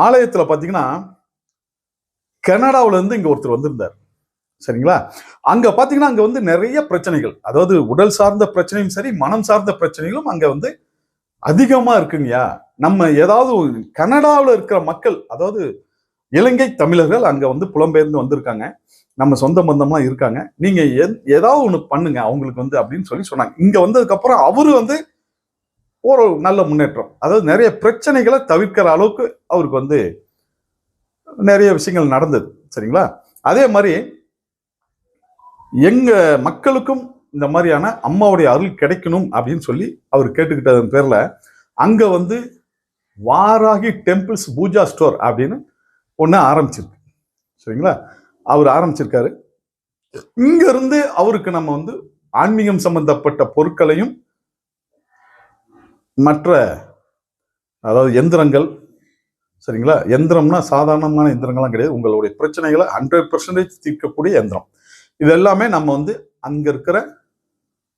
ஆலயத்துல பாத்தீங்கன்னா கனடாவுல இருந்து இங்க ஒருத்தர் வந்திருந்தார். சரிங்களா? அங்க பாத்தீங்கன்னா அங்க வந்து நிறைய பிரச்சனைகள், அதாவது உடல் சார்ந்த பிரச்சனையும் சரி, மனம் சார்ந்த பிரச்சனைகளும் அங்க வந்து அதிகமா இருக்குங்கய்யா. நம்ம ஏதாவது கனடாவுல இருக்கிற மக்கள், அதாவது இலங்கை தமிழர்கள் அங்க வந்து புலம்பெயர்ந்து வந்திருக்காங்க. நம்ம சொந்த பந்தமா இருக்காங்க. நீங்க ஏதாவது ஒண்ணு பண்ணுங்க அவங்களுக்கு வந்து அப்படின்னு சொல்லி சொன்னாங்க. இங்க வந்ததுக்கு அப்புறம் அவரு வந்து ஒரு நல்ல முன்னேற்றம், அதாவது நிறைய பிரச்சனைகளை தவிர்க்கிற அளவுக்கு அவருக்கு வந்து நிறைய விஷயங்கள் நடந்தது. சரிங்களா? அதே மாதிரி எங்க மக்களுக்கும் இந்த மாதிரியான அம்மாவுடைய அருள் கிடைக்கணும் அப்படின்னு சொல்லி அவர் கேட்டுக்கிட்டதன் பேர்ல அங்க வந்து வாராகி டெம்பிள்ஸ் பூஜா ஸ்டோர் அப்படின்னு ஒண்ணு ஆரம்பிச்சிருக்கு. சரிங்களா? அவர் ஆரம்பிச்சிருக்காரு. இங்க இருந்து அவருக்கு நம்ம வந்து ஆன்மீகம் சம்பந்தப்பட்ட பொருட்களையும் மற்ற, அதாவது எந்திரங்கள், சரிங்களா? எந்திரம்னா சாதாரணமான எந்திரங்கள்லாம் கிடையாது. உங்களுடைய பிரச்சனைகளை 100% தீர்க்கக்கூடிய எந்திரம். இது எல்லாமே நம்ம வந்து அங்க இருக்கிற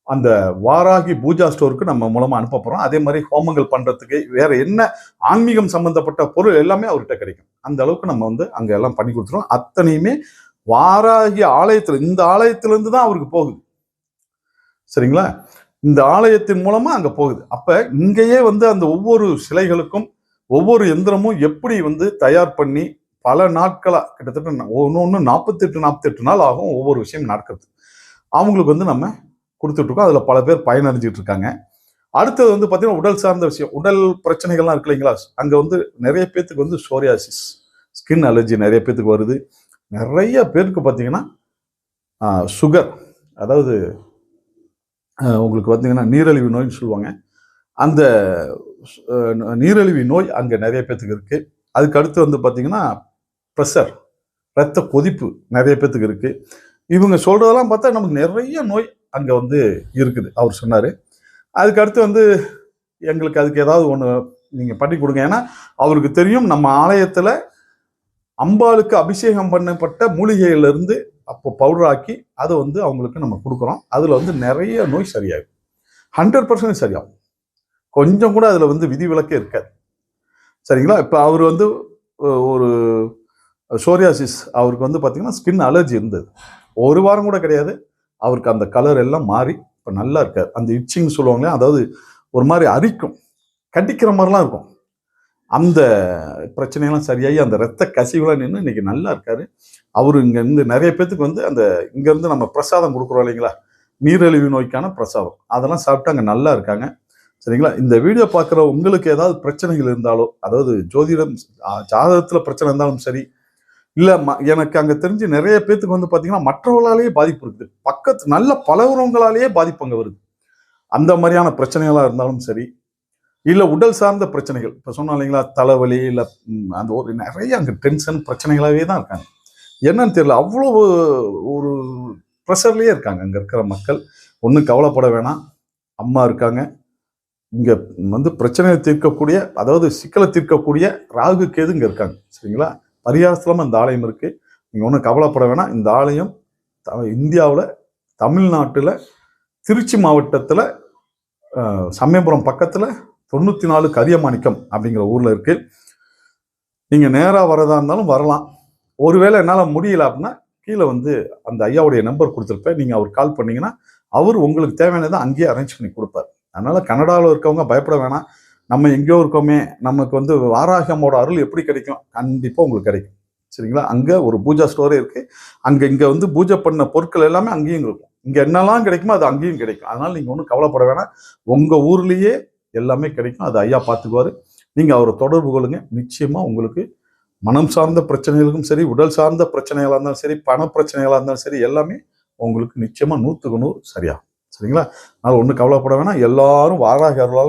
அந்த வாராகி பூஜா ஸ்டோருக்கு நம்ம மூலமா அனுப்ப போறோம். அதே மாதிரி ஹோமங்கள் பண்றதுக்கு வேற என்ன ஆன்மீகம் சம்பந்தப்பட்ட பொருள் எல்லாமே அவர்கிட்ட கிடைக்கும். அந்த அளவுக்கு நம்ம வந்து அங்க எல்லாம் பண்ணி கொடுத்துருவோம். அத்தனையுமே வாராகி ஆலயத்துல, இந்த ஆலயத்துல இருந்து தான் அவருக்கு போகுது. சரிங்களா? இந்த ஆலயத்தின் மூலமா அங்க போகுது. அப்ப இங்கேயே வந்து அந்த ஒவ்வொரு சிலைகளுக்கும் ஒவ்வொரு எந்திரமும் எப்படி வந்து தயார் பண்ணி பல நாட்களா, கிட்டத்தட்ட ஒன்னு 48 நாள் ஆகும் ஒவ்வொரு விஷயம் நடக்கிறது. அவங்களுக்கு வந்து நம்ம கொடுத்துட்டு இருக்கோம். அதுல பல பேர் பயனடைஞ்சிட்டு இருக்காங்க. அடுத்தது வந்து பாத்தீங்கன்னா உடல் சார்ந்த விஷயம், உடல் பிரச்சனைகள்லாம் இருக்கு இல்லைங்களா? அங்க வந்து நிறைய பேத்துக்கு வந்து சோரியாசிஸ், ஸ்கின் அலர்ஜி நிறைய பேத்துக்கு வருது. நிறைய பேருக்கு பாத்தீங்கன்னா சுகர், அதாவது உங்களுக்கு பார்த்தீங்கன்னா நீரிழிவு நோய்னு சொல்லுவாங்க. அந்த நீரிழிவு நோய் அங்கே நிறைய பேத்துக்கு இருக்கு. அதுக்கு அடுத்து வந்து பார்த்தீங்கன்னா ப்ரெஷர், ரத்த கொதிப்பு நிறைய பேத்துக்கு இருக்கு. இவங்க சொல்றதெல்லாம் பார்த்தா நமக்கு நிறைய நோய் அங்கே வந்து இருக்குது அவர் சொன்னார். அதுக்கு அடுத்து வந்து எங்களுக்கு அதுக்கு ஏதாவது ஒன்று நீங்கள் பண்ணி கொடுங்க. ஏன்னா அவருக்கு தெரியும் நம்ம ஆலயத்தில் அம்பாளுக்கு அபிஷேகம் பண்ணப்பட்ட மூலிகையிலிருந்து அப்போ பவுடர் ஆக்கி அதை வந்து அவங்களுக்கு நம்ம கொடுக்குறோம். அதில் வந்து நிறைய நோய் சரியாகும், 100% சரியாகும். கொஞ்சம் கூட அதில் வந்து விதிவிலக்கே இருக்காது. சரிங்களா? இப்போ அவர் வந்து ஒரு சோரியாசிஸ், அவருக்கு வந்து பார்த்தீங்கன்னா ஸ்கின் அலர்ஜி இருந்தது. ஒரு வாரம் கூட கிடையாது, அவருக்கு அந்த கலர் எல்லாம் மாறி இப்போ நல்லா இருக்காரு. அந்த இச்சிங் சொல்லுவாங்க, அதாவது ஒரு மாதிரி அரிக்கும், கட்டிக்கிற மாதிரிலாம் இருக்கும். அந்த பிரச்சனையெல்லாம் சரியாகி அந்த ரத்த கசிவுலாம் நின்று இன்னைக்கு நல்லா இருக்காரு. அவரு இங்க இருந்து நிறைய பேத்துக்கு வந்து அந்த இங்க இருந்து நம்ம பிரசாதம் கொடுக்குறோம் இல்லைங்களா, நீரிழிவு நோய்க்கான பிரசாதம், அதெல்லாம் சாப்பிட்டு அங்க நல்லா இருக்காங்க. சரிங்களா? இந்த வீடியோ பார்க்குற உங்களுக்கு ஏதாவது பிரச்சனைகள் இருந்தாலோ, அதாவது ஜோதிடம் ஜாதகத்துல பிரச்சனை இருந்தாலும் சரி, இல்ல எனக்கு அங்க தெரிஞ்சு நிறைய பேத்துக்கு வந்து பாத்தீங்கன்னா மற்றவர்களாலேயே பாதிப்பு இருக்குது, பக்கத்து நல்ல பலவரங்களாலேயே பாதிப்பு அங்க வருது. அந்த மாதிரியான பிரச்சனைகளா இருந்தாலும் சரி, இல்ல உடல் சார்ந்த பிரச்சனைகள், இப்ப சொன்னோம் இல்லைங்களா, தலைவலி, இல்ல அந்த ஒரு நிறைய அங்க டென்ஷன் பிரச்சனைகளாவே தான் இருக்காங்க. என்னன்னு தெரியல, அவ்வளவு ஒரு ப்ரெஷர்லயே இருக்காங்க அங்க இருக்கிற மக்கள். ஒன்றும் கவலைப்பட வேணாம், அம்மா இருக்காங்க. இங்க வந்து பிரச்சனையை தீர்க்கக்கூடிய, அதாவது சிக்கலை தீர்க்கக்கூடிய ராகு கேது இங்க இருக்காங்க. சரிங்களா? பரிகாரஸ்தலமா இந்த ஆலயம் இருக்கு. நீங்க ஒன்றும் கவலைப்பட வேணாம். இந்த ஆலயம் இந்தியாவில் தமிழ்நாட்டில் திருச்சி மாவட்டத்தில் சமயபுரம் பக்கத்தில் 94 கரியமாணிக்கம் அப்படிங்கிற ஊர்ல இருக்கு. நீங்க நேரா வரதா இருந்தாலும் வரலாம். ஒருவேளை என்னால் முடியல அப்படின்னா கீழே வந்து அந்த ஐயாவுடைய நம்பர் கொடுத்துருப்பேன். நீங்க அவர் கால் பண்ணீங்கன்னா அவர் உங்களுக்கு தேவையானதை அங்கேயே அரேஞ்ச் பண்ணி கொடுப்பார். அதனால கனடாவில் இருக்கவங்க பயப்பட வேணாம். நம்ம எங்கேயோ இருக்கோமே, நமக்கு வந்து வாராகமோட அருள் எப்படி கிடைக்கும்? கண்டிப்பா உங்களுக்கு கிடைக்கும். சரிங்களா? அங்க ஒரு பூஜா ஸ்டோரே இருக்கு. இங்க வந்து பூஜை பண்ண பொருட்கள் எல்லாமே அங்கேயும் இருக்கும். இங்க என்னெல்லாம் கிடைக்குமோ அது அங்கேயும் கிடைக்கும். அதனால நீங்க ஒன்றும் கவலைப்பட வேணாம். உங்க ஊர்லயே எல்லாமே கிடைக்கும். அது ஐயா பார்த்துக்குவாரு. நீங்க அவரை தொடர்பு கொள்ளுங்க. நிச்சயமா உங்களுக்கு மனம் சார்ந்த பிரச்சனைகளுக்கும் சரி, உடல் சார்ந்த பிரச்சனைகளா இருந்தாலும் சரி, பண பிரச்சனைகளா இருந்தாலும் சரி, எல்லாமே உங்களுக்கு நிச்சயமா 100க்கு 100 சரியாகும். சரிங்களா? அதனால ஒன்றும் கவலைப்பட வேணாம். எல்லாரும் வாராகி அருளால